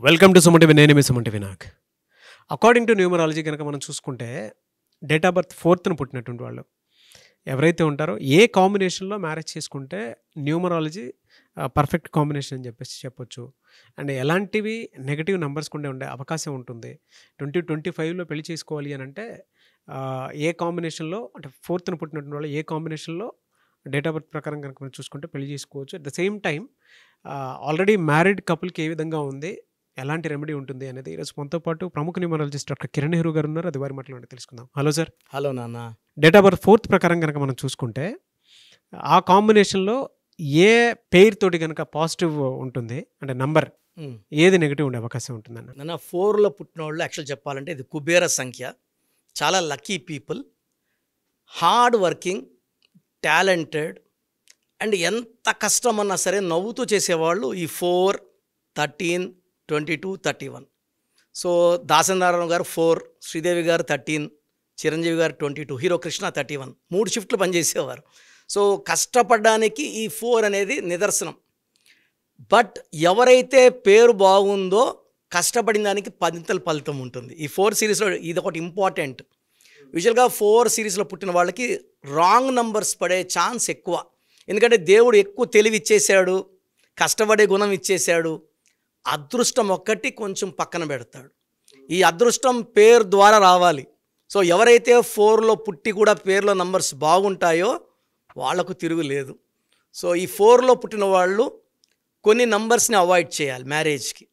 Welcome to Suman నేను మీ Suman Vinayak. According to numerology కనుక మనం చూసుకుంటే డేట్ ఆఫ్ బర్త్ 4th పుట్టినటువంటి వాళ్ళు ఎవరైతే ఉంటారో ఏ కాంబినేషన్లో మ్యారేజ్ చేసుకుంటే న్యూమరాలజీ పర్ఫెక్ట్ కాంబినేషన్ అని చెప్పేసి చెప్పొచ్చు. అండ్ ఎలాంటివి నెగిటివ్ నెంబర్స్ కూడా ఉండే అవకాశం ఉంటుంది. 2025లో పెళ్లి చేసుకోవాలి అని అంటే ఏ కాంబినేషన్లో అంటే 4th పుట్టినటువంటి వాళ్ళు ఏ కాంబినేషన్లో డేట్ ఆఫ్ బర్త్ ప్రకారం కనుక మనం చూసుకుంటే పెళ్లి చేసుకోవచ్చు. At the same time already married కపుల్కి ఏ విధంగా ఉంది, ఎలాంటి రెమెడీ ఉంటుంది అనేది ఈరోజు మనతో పాటు ప్రముఖ న్యూమరాలజిస్ట్ డాక్టర్ కిరణ్ నెహ్రూ గారు ఉన్నారు. అది వారి మాటలు తెలుసుకుందాం. Hello sir. హలో నాన్న. డేట్ ఆఫ్ బర్త్ 4th ప్రకారం కనుక మనం చూసుకుంటే ఆ కాంబినేషన్లో ఏ పేరు తోటి కనుక పాజిటివ్ ఉంటుంది అంటే నంబర్, ఏది నెగిటివ్ ఉండే అవకాశం ఉంటుందన్న? నాన్న 4లో పుట్టిన వాళ్ళు యాక్చువల్ చెప్పాలంటే ఇది కుబేర సంఖ్య. చాలా lucky people, hard working, talented and ఎంత కష్టమన్నా సరే నవ్వుతూ చేసేవాళ్ళు ఈ 4, 13, 22, 31. సో దాసనారాయణ గారు 4, శ్రీదేవి గారు 13, చిరంజీవి గారు 22, హీరో కృష్ణ 31. 3 షిఫ్ట్లు పనిచేసేవారు. సో కష్టపడడానికి ఈ 4 అనేది నిదర్శనం. బట్ ఎవరైతే పేరు బాగుందో కష్టపడిన దానికి 10 ఫలితం ఉంటుంది. ఈ 4 సిరీస్లో ఇది ఒకటి ఇంపార్టెంట్. యూజువల్గా 4 సిరీస్లో పుట్టిన వాళ్ళకి రాంగ్ నంబర్స్ పడే ఛాన్స్ ఎక్కువ. ఎందుకంటే దేవుడు ఎక్కువ తెలివి ఇచ్చేసాడు, కష్టపడే గుణం ఇచ్చేసాడు. అదృష్టం ఒక్కటి కొంచెం పక్కన పెడతాడు. ఈ అదృష్టం పేరు ద్వారా రావాలి. సో ఎవరైతే 4లో పుట్టి కూడా పేరులో నంబర్స్ బాగుంటాయో వాళ్లకు తిరుగులేదు. సో ఈ 4లో పుట్టిన వాళ్ళు కొన్ని నంబర్స్ని అవాయిడ్ చేయాలి మ్యారేజ్కి.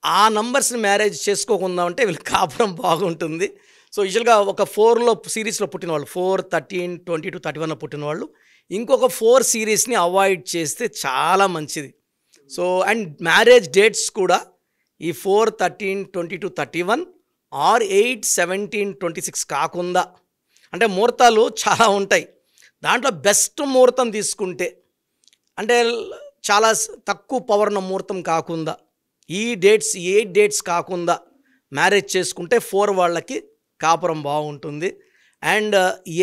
ఆ నంబర్స్ని మ్యారేజ్ చేసుకోకుండా ఉంటే వీళ్ళకి కాపురం బాగుంటుంది. సో యూజువల్గా ఒక 4లో సిరీస్లో పుట్టిన వాళ్ళు 4, 13, 22, 31 పుట్టిన వాళ్ళు ఇంకొక 4 సిరీస్ని అవాయిడ్ చేస్తే చాలా మంచిది. సో అండ్ మ్యారేజ్ డేట్స్ కూడా ఈ 4, 13, 22, 31 ఆర్ 8, 17, 26 కాకుండా, అంటే ముహూర్తాలు చాలా ఉంటాయి. దాంట్లో బెస్ట్ ముహూర్తం తీసుకుంటే అంటే చాలా తక్కువ పవర్ ఉన్న ముహూర్తం కాకుండా ఈ డేట్స్ 8 డేట్స్ కాకుండా మ్యారేజ్ చేసుకుంటే 4 వాళ్ళకి కాపురం బాగుంటుంది. అండ్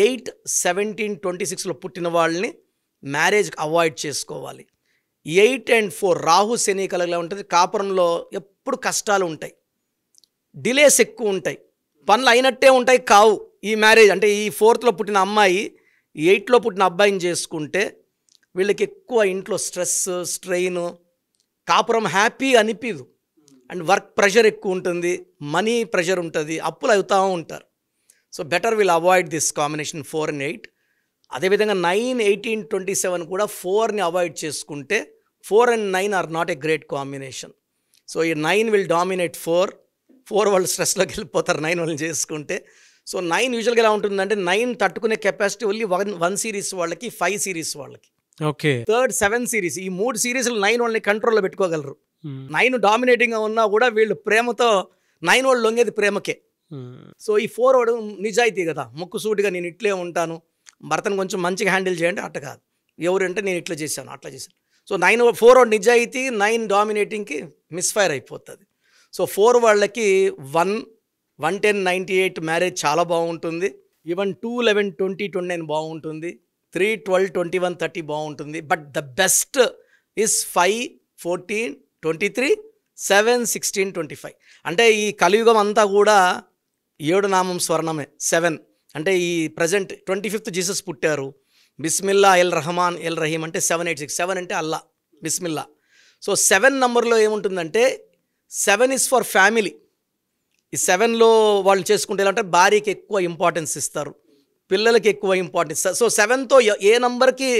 8, 17, 26లో పుట్టిన వాళ్ళని మ్యారేజ్కి అవాయిడ్ చేసుకోవాలి. 8 and 4 రాహు శని కలగలా ఉంటుంది. కాపురంలో ఎప్పుడు కష్టాలు ఉంటాయి, డిలేస్ ఎక్కువ ఉంటాయి, పనులు అయినట్టే ఉంటాయి కావు. ఈ మ్యారేజ్ అంటే ఈ 4లో పుట్టిన అమ్మాయి 8లో పుట్టిన అబ్బాయిని చేసుకుంటే వీళ్ళకి ఎక్కువ ఇంట్లో స్ట్రెస్, స్ట్రెయిన్, కాపురం హ్యాపీ అనిపించదు. అండ్ వర్క్ ప్రెషర్ ఎక్కువ ఉంటుంది, మనీ ప్రెషర్ ఉంటుంది, అప్పులు అవుతూ ఉంటారు. So better will avoid this combination 4 and 8. అదేవిధంగా 9, 18, 27 కూడా 4ని అవాయిడ్ చేసుకుంటే 4 and 9 are not a great combination. So ఈ 9 విల్ డామినేట్ 4 వాళ్ళు స్ట్రెస్లోకి వెళ్ళిపోతారు 9 వాళ్ళని చేసుకుంటే. సో 9 యూజువల్గా ఎలా ఉంటుందంటే 9 తట్టుకునే కెపాసిటీ ఓన్లీ 1 సిరీస్ వాళ్ళకి, 5 సిరీస్ వాళ్ళకి. ఓకే. 3rd, 7 సిరీస్ ఈ 3 సిరీస్లు 9 వాళ్ళని కంట్రోల్లో పెట్టుకోగలరు. 9 డామినేటింగ్గా ఉన్నా కూడా వీళ్ళు ప్రేమతో 9 వాళ్ళు లొంగేది ప్రేమకే. సో ఈ 4 వాడు నిజాయితీ కదా, ముక్కుసూటిగా నేను ఇట్లే ఉంటాను, భర్తను కొంచెం మంచిగా హ్యాండిల్ చేయండి అట్ట కాదు, ఎవరంటే నేను ఇట్లా చేశాను అట్లా చేశాను. సో 4 వాడు నిజాయితీ, 9 డామినేటింగ్కి మిస్ఫైర్ అయిపోతుంది. సో 4 వాళ్ళకి 1, 10, 98 మ్యారేజ్ చాలా బాగుంటుంది. ఈవెన్ 2, 11, 20, 29 బాగుంటుంది. 3, 12, 21, 30 బాగుంటుంది. But the best is 5, 14, 23, 7, 16, 25. అంటే ఈ కలియుగం అంతా కూడా 7 నామం స్వర్ణమే. 7 అంటే ఈ ప్రజెంట్ 25th జీసస్ పుట్టారు. బిస్మిల్లా ఎల్ రహమాన్ ఎల్ రహీం అంటే 786. 7 అంటే అల్లా, బిస్మిల్లా. సో 7 నంబర్లో ఏముంటుందంటే 7 ఇస్ ఫర్ ఫ్యామిలీ. ఈ 7లో వాళ్ళు చేసుకుంటే అంటే భార్యకి ఎక్కువ ఇంపార్టెన్స్ ఇస్తారు, పిల్లలకి ఎక్కువ ఇంపార్టెన్స్. సో 7తో ఏ నంబర్కి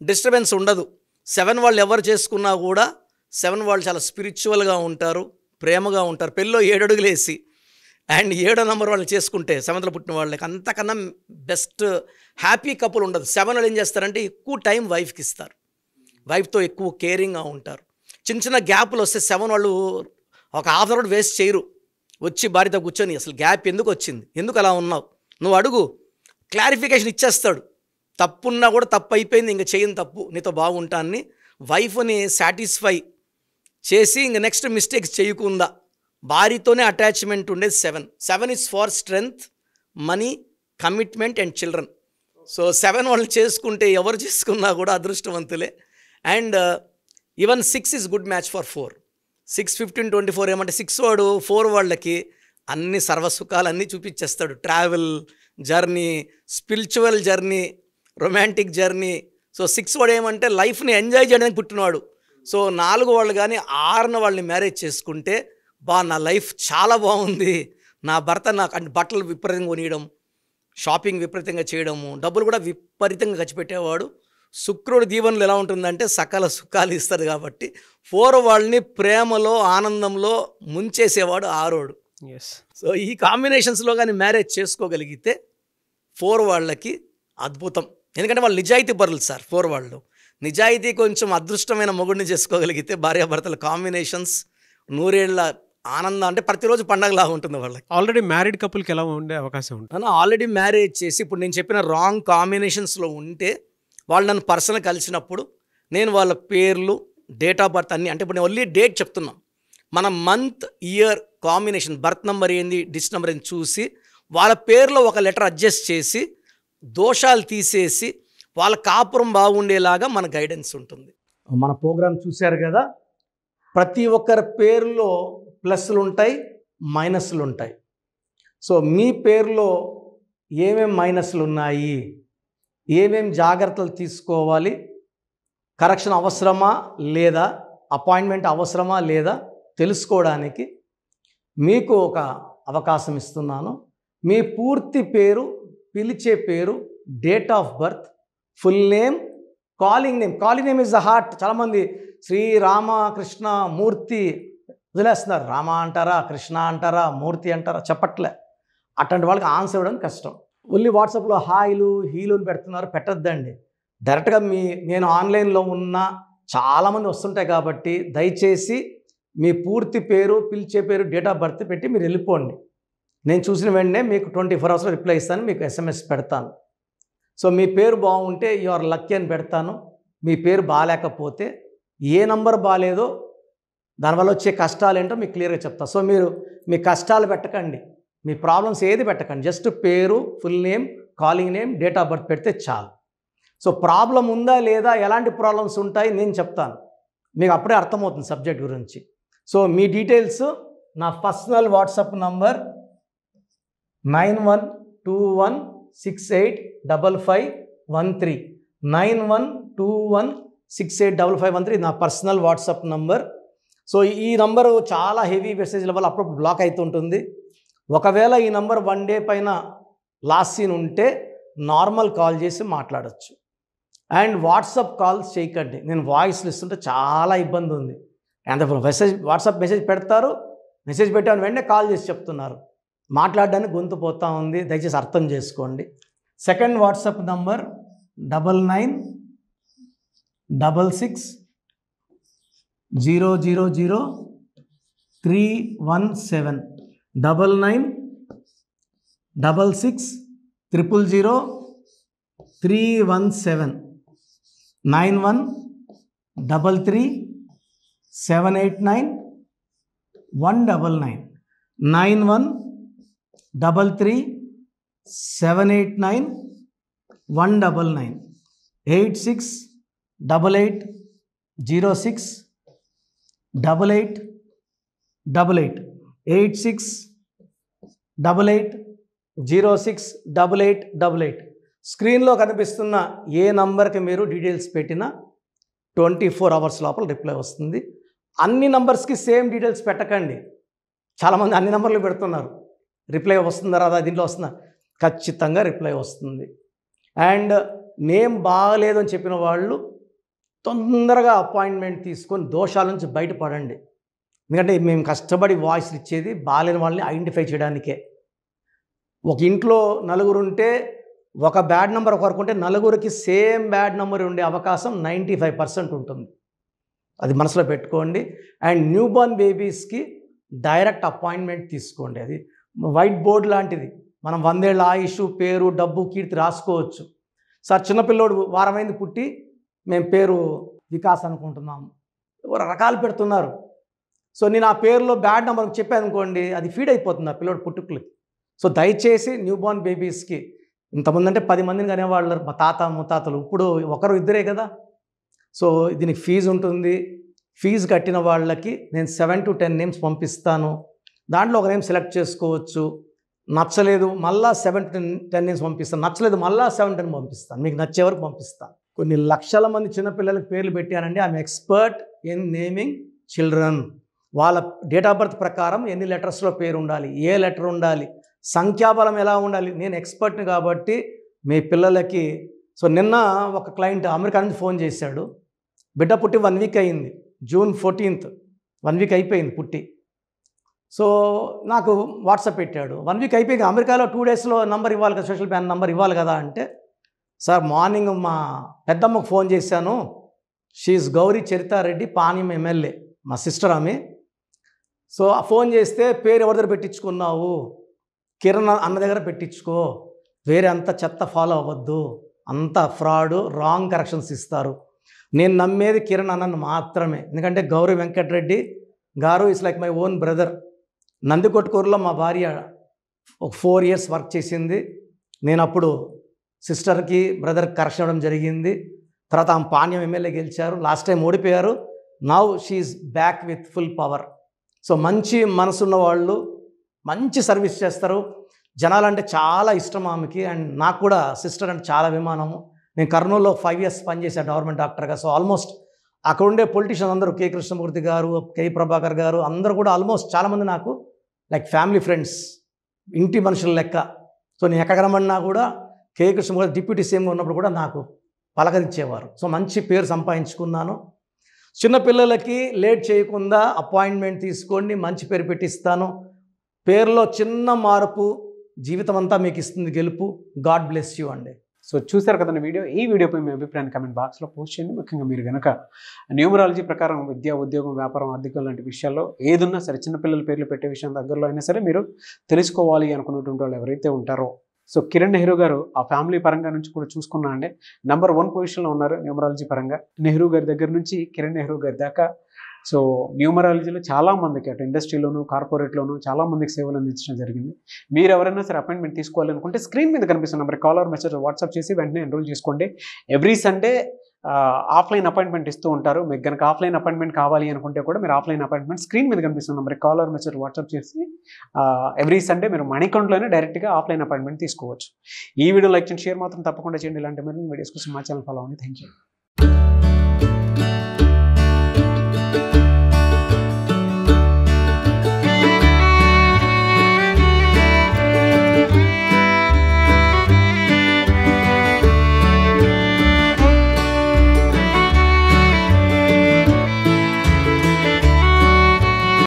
డిస్టర్బెన్స్ ఉండదు. 7 వాళ్ళు ఎవరు చేసుకున్నా కూడా 7 వాళ్ళు చాలా స్పిరిచువల్గా ఉంటారు, ప్రేమగా ఉంటారు. పెళ్ళిలో 7 అడుగులు వేసి అండ్ 7వ నంబర్ వాళ్ళు చేసుకుంటే 7th పుట్టిన వాళ్ళకి అంతకన్నా బెస్ట్ హ్యాపీ కపుల్ ఉండదు. 7 వాళ్ళు ఏం చేస్తారంటే ఎక్కువ టైం వైఫ్కి ఇస్తారు, వైఫ్తో ఎక్కువ కేరింగ్గా ఉంటారు. చిన్న చిన్న గ్యాప్లు వస్తే 7 వాళ్ళు ఒక హాఫ్ అవర్ వేస్ట్ చేయరు. వచ్చి భార్యతో కూర్చొని అసలు గ్యాప్ ఎందుకు వచ్చింది, ఎందుకు అలా ఉన్నావు, నువ్వు అడుగు, క్లారిఫికేషన్ ఇచ్చేస్తాడు. తప్పున్నా కూడా తప్పు అయిపోయింది, ఇంక చేయని తప్పు, నీతో బాగుంటానని వైఫ్ని సాటిస్ఫై చేసి ఇంక నెక్స్ట్ మిస్టేక్స్ చేయకుండా భార్యతోనే అటాచ్మెంట్ ఉండేది 7. 7 is for strength, money, commitment and children. So 7 వాళ్ళు చేసుకుంటే ఎవరు చేసుకున్నా కూడా అదృష్టవంతులే. And even 6 is good match for 4. 6:15-24 ఏమంటే 6 వాడు 4 వాళ్ళకి అన్ని సర్వసుఖాలు అన్నీ చూపించేస్తాడు. Travel, journey, spiritual journey, romantic journey. So 6 వాడు ఏమంటే లైఫ్ని ఎంజాయ్ చేయడానికి పుట్టినవాడు. సో 4 వాళ్ళు కానీ 6న వాళ్ళని మ్యారేజ్ చేసుకుంటే నా లైఫ్ చాలా బాగుంది, నా భర్త నాకు అంటే బట్టలు విపరీతంగా కొనియడం, షాపింగ్ విపరీతంగా చేయడము, డబ్బులు కూడా విపరీతంగా ఖర్చు పెట్టేవాడు. శుక్రుడు దీవెనలు ఎలా ఉంటుందంటే సకల సుఖాలు ఇస్తుంది కాబట్టి 4 వాళ్ళని ప్రేమలో ఆనందంలో ముంచేసేవాడు 6వాడు. సో ఈ కాంబినేషన్స్లో కానీ మ్యారేజ్ చేసుకోగలిగితే 4 వాళ్ళకి అద్భుతం. ఎందుకంటే వాళ్ళు నిజాయితీ పరులు సార్. 4 వాళ్ళు నిజాయితీ కొంచెం అదృష్టమైన మొగుడిని చేసుకోగలిగితే భార్యాభర్తల కాంబినేషన్స్ నూరేళ్ల ఆనందం, అంటే ప్రతిరోజు పండగలాగా ఉంటుంది వాళ్ళకి. ఆల్రెడీ మ్యారీడ్ కపుల్కి ఎలా ఉండే అవకాశం ఉంటుంది? ఆల్రెడీ మ్యారేజ్ చేసి ఇప్పుడు నేను చెప్పిన రాంగ్ కాంబినేషన్స్లో ఉంటే వాళ్ళు నన్ను పర్సనల్ కలిసినప్పుడు నేను వాళ్ళ పేర్లు, డేట్ ఆఫ్ బర్త్ అన్నీ, అంటే ఇప్పుడు నేను ఓన్లీ డేట్ చెప్తున్నాం, మన month, year combination, birth number ఏంది, డిస్ నెంబర్ ఏంది చూసి వాళ్ళ పేర్లో ఒక లెటర్ అడ్జస్ట్ చేసి దోషాలు తీసేసి వాళ్ళ కాపురం బాగుండేలాగా మన గైడెన్స్ ఉంటుంది. మన ప్రోగ్రామ్ చూశారు కదా, ప్రతి ఒక్కరి పేరులో ప్లస్లు ఉంటాయి, మైనస్లు ఉంటాయి. సో మీ పేరులో ఏమేం మైనస్లు ఉన్నాయి, ఏమేం జాగ్రత్తలు తీసుకోవాలి, కరెక్షన్ అవసరమా లేదా, అపాయింట్మెంట్ అవసరమా లేదా తెలుసుకోవడానికి మీకు ఒక అవకాశం ఇస్తున్నాను. మీ పూర్తి పేరు, పిలిచే పేరు, date of birth, full name, calling name. Calling name is the heart. చాలామంది శ్రీరామకృష్ణ మూర్తి వదిలేస్తున్నారు. రామ అంటారా, కృష్ణ అంటారా, మూర్తి అంటారా చెప్పట్లే. అట్లాంటి వాళ్ళకి ఆన్సర్ ఇవ్వడం కష్టం. ఓన్లీ వాట్సాప్లో హాయిలు హీలులు పెడుతున్నారు, పెట్టద్దండి. డైరెక్ట్గా నేను ఆన్లైన్లో ఉన్న చాలామంది వస్తుంటాయి కాబట్టి దయచేసి మీ పూర్తి పేరు, పిలిచే పేరు, డేట్ ఆఫ్ బర్త్ పెట్టి మీరు వెళ్ళిపోండి. నేను చూసిన వెంటనే మీకు 24 అవర్స్లో రిప్లై ఇస్తాను, మీకు SMS పెడతాను. సో మీ పేరు బాగుంటే యు ఆర్ లక్కీ అని పెడతాను. మీ పేరు బాగాలేకపోతే ఏ నంబర్ బాగాలేదో దానివల్ల వచ్చే కష్టాలు ఏంటో మీకు క్లియర్గా చెప్తా. సో మీరు మీ కష్టాలు పెట్టకండి, మీ ప్రాబ్లమ్స్ ఏది పెట్టకండి, జస్ట్ పేరు, full name, calling name, date of birth పెడితే చాలు. సో ప్రాబ్లం ఉందా లేదా, ఎలాంటి ప్రాబ్లమ్స్ ఉంటాయి నేను చెప్తాను, మీకు అప్పుడే అర్థమవుతుంది సబ్జెక్ట్ గురించి. సో మీ డీటెయిల్స్ నా పర్సనల్ వాట్సాప్ నంబర్ 9121685513 9121685513 నా పర్సనల్ వాట్సాప్ నంబర్. సో ఈ నంబరు చాలా హెవీ మెసేజ్ల వల్ల అప్పుడు బ్లాక్ అవుతుంటుంది. ఒకవేళ ఈ నంబర్ 1 డే పైన లాస్ట్ సీన్ ఉంటే నార్మల్ కాల్ చేసి మాట్లాడచ్చు. అండ్ వాట్సాప్ కాల్స్ చేయకండి, నేను వాయిస్లు ఇస్తుంటే చాలా ఇబ్బంది ఉంది. అంత వాట్సాప్ మెసేజ్ పెడతారు, మెసేజ్ పెట్టాను వెంటనే కాల్ చేసి చెప్తున్నారు, మాట్లాడడానికి గొంతు పోతా ఉంది, దయచేసి అర్థం చేసుకోండి. Second WhatsApp number 9966000317 9966000317 9133789199 9133789199 8688068888 8688068888. స్క్రీన్లో కనిపిస్తున్న ఏ నంబర్కి మీరు డీటెయిల్స్ పెట్టినా 24 అవర్స్ లోపల రిప్లై వస్తుంది. అన్ని నంబర్స్కి సేమ్ డీటెయిల్స్ పెట్టకండి, చాలామంది అన్ని నంబర్లు పెడుతున్నారు. రిప్లై వస్తుందా రాదా, దీంట్లో వస్తుందా, ఖచ్చితంగా రిప్లై వస్తుంది. అండ్ నేమ్ బాగలేదు అని చెప్పిన వాళ్ళు తొందరగా అపాయింట్మెంట్ తీసుకొని దోషాల నుంచి బయటపడండి. ఎందుకంటే మేము కష్టపడి వాయిస్ ఇచ్చేది బాగాలేని వాళ్ళని ఐడెంటిఫై చేయడానికే. ఒక ఇంట్లో 4 ఉంటే ఒక బ్యాడ్ నెంబర్ ఒకరికి ఉంటే 4కి సేమ్ బ్యాడ్ నెంబర్ ఉండే అవకాశం 95% ఉంటుంది. అది మనసులో పెట్టుకోండి. అండ్ న్యూ బోర్న్ బేబీస్కి డైరెక్ట్ అపాయింట్మెంట్ తీసుకోండి. అది వైట్ బోర్డ్ లాంటిది, మనం 100 ఏళ్ళ ఆయుష్, పేరు, డబ్బు, కీర్తి రాసుకోవచ్చు. సార్ చిన్నపిల్లోడు వారమైంది పుట్టి మేము పేరు వికాస్ అనుకుంటున్నాము, రకాలు పెడుతున్నారు. సో నేను ఆ పేరులో బ్యాడ్ నెంబర్ చెప్పాను అనుకోండి, అది ఫీడ్ అయిపోతుంది ఆ పిల్లోడు పుట్టుకులకి. సో దయచేసి న్యూ బోర్న్ బేబీస్కి, ఇంతమంది అంటే 10 మందిని కనేవాళ్ళు మా తాత ముత్తాతలు, ఇప్పుడు ఒకరు ఇద్దరే కదా. సో దీనికి ఫీజు ఉంటుంది, ఫీజు కట్టిన వాళ్ళకి నేను 7 to 10 నేమ్స్ పంపిస్తాను. దాంట్లో ఒక నేమ్ సెలెక్ట్ చేసుకోవచ్చు. నచ్చలేదు మళ్ళా 7 to 10 నేమ్స్ పంపిస్తాను. నచ్చలేదు మళ్ళా 7 to 10 పంపిస్తాను. మీకు నచ్చే వరకు పంపిస్తాను. కొన్ని లక్షల మంది చిన్నపిల్లలకి పేర్లు పెట్టానండి. I'm expert in naming children. వాళ్ళ డేట్ ఆఫ్ బర్త్ ప్రకారం ఎన్ని లెటర్స్లో పేరు ఉండాలి, ఏ లెటర్ ఉండాలి, సంఖ్యాబలం ఎలా ఉండాలి, నేను ఎక్స్పర్ట్ని కాబట్టి మీ పిల్లలకి. సో నిన్న ఒక క్లయింట్ అమెరికా నుంచి ఫోన్ చేశాడు. బిడ్డ పుట్టి 1 వీక్ అయింది. June 14th 1 వీక్ అయిపోయింది పుట్టి. సో నాకు వాట్సాప్ పెట్టాడు. 1 వీక్ అయిపోయి అమెరికాలో 2 డేస్లో నంబర్ ఇవ్వాలి కదా, సోషల్ ప్యాన్ నంబర్ ఇవ్వాలి కదా అంటే, సార్ మార్నింగ్ మా పెద్దమ్మకు ఫోన్ చేశాను. షీఈ్ గౌరీ చరితారెడ్డి, పాణ్యం ఎమ్మెల్యే, మా సిస్టర్ ఆమె. సో ఫోన్ చేస్తే పేరు ఎవరి దగ్గర పెట్టించుకున్నావు, కిరణ్ అన్న దగ్గర పెట్టించుకో, వేరే అంత చెత్త ఫాలో అవ్వద్దు, అంత ఫ్రాడ్, రాంగ్ కరెక్షన్స్ ఇస్తారు. నేను నమ్మేది కిరణ్ అన్నను మాత్రమే. ఎందుకంటే గౌరీ వెంకటరెడ్డి గారు is like my own brother. నందికొట్కూరులో మా భార్య ఒక 4 years వర్క్ చేసింది. నేను అప్పుడు సిస్టర్కి బ్రదర్కి కరెక్షన్ ఇవ్వడం జరిగింది. తర్వాత ఆమె పాణ్యం ఎమ్మెల్యే గెలిచారు. లాస్ట్ టైం ఓడిపోయారు. Now she's back with full power. So మంచి మనసున్న వాళ్ళు మంచి సర్వీస్ చేస్తారు. జనాలంటే చాలా ఇష్టం ఆమెకి. అండ్ నాకు కూడా సిస్టర్ అంటే చాలా అభిమానము. నేను కర్నూలులో 5 years పనిచేశాను గవర్నమెంట్ డాక్టర్గా. సో ఆల్మోస్ట్ అక్కడ ఉండే పొలిటీషియన్స్ అందరూ కె కృష్ణమూర్తి గారు, కె ప్రభాకర్ గారు అందరూ కూడా ఆల్మోస్ట్ చాలామంది నాకు లైక్ ఫ్యామిలీ ఫ్రెండ్స్, ఇంటి మనుషుల లెక్క. సో నేను ఎక్కడ కనబడినా కూడా కె కృష్ణమూర్తి డిప్యూటీ సీఎంగా ఉన్నప్పుడు కూడా నాకు పలకరించేవారు. సో మంచి పేరు సంపాదించుకున్నాను. చిన్నపిల్లలకి లేట్ చేయకుండా అపాయింట్మెంట్ తీసుకోండి, మంచి పేరు పెట్టిస్తాను. పేరులో చిన్న మార్పు జీవితం అంతా మీకు ఇస్తుంది గెలుపు. గాడ్ బ్లెస్ యూ అండి. సో చూశారు కదండి వీడియో. ఈ వీడియోపై మీ అభిప్రాయాన్ని కామెంట్ బాక్స్లో పోస్ట్ చేయండి. ముఖ్యంగా మీరు కనుక న్యూమరాలజీ ప్రకారం విద్య, ఉద్యోగం, వ్యాపారం, ఆర్థికం లాంటి విషయాల్లో ఏదున్నా సరే, చిన్నపిల్లల పేర్లు పెట్టే విషయం దగ్గరలో అయినా సరే మీరు తెలుసుకోవాలి అనుకున్నటువంటి వాళ్ళు ఎవరైతే ఉంటారో, సో కిరణ్ నెహ్రూ గారు ఆ ఫ్యామిలీ పరంగా నుంచి కూడా చూసుకున్నా అండి నెంబర్ 1 పొజిషన్లో ఉన్నారు న్యూమరాలజీ పరంగా. నెహ్రూ గారి దగ్గర నుంచి కిరణ్ నెహ్రూ గారి దాకా సో న్యూమరాలజీలో చాలామందికి అటు ఇండస్ట్రీలోను, కార్పొరేట్లోను చాలామందికి సేవలు అందించడం జరిగింది. మీరు ఎవరైనా సరే అపాయింట్మెంట్ తీసుకోవాలనుకుంటే స్క్రీన్ మీద కనిపిస్తున్న నెంబర్ కాలర్ మెసేజ్ వాట్సాప్ చేసి వెంటనే ఎన్రోల్ చేసుకోండి. ఎవ్రీ సండే ఆఫ్లైన్ అపాయింట్మెంట్ ఇస్తూ ఉంటారు. మీకు కనుక ఆఫ్లైన్ అపాయింట్మెంట్ కావాలి అనుకుంటే కూడా మీరు ఆఫ్లైన్ అపాయింట్మెంట్ స్క్రీన్ మీద కనిపిస్తున్న నెంబర్ కాలర్ మెసేజ్ వాట్సాప్ చేసి ఎవ్రీ సండే మీరు మణికంట్లోనే డైరెక్ట్గా ఆఫ్లైన్ అపాయింట్మెంట్ తీసుకోవచ్చు. ఈ వీడియో లైక్ చేయండి, షేర్ మాత్రం తప్పకుండా చేయండి. ఇలాంటి మరిన్ని వీడియోస్ కోసం మా ఛానల్ ఫాలో అవ్వండి. Thank you.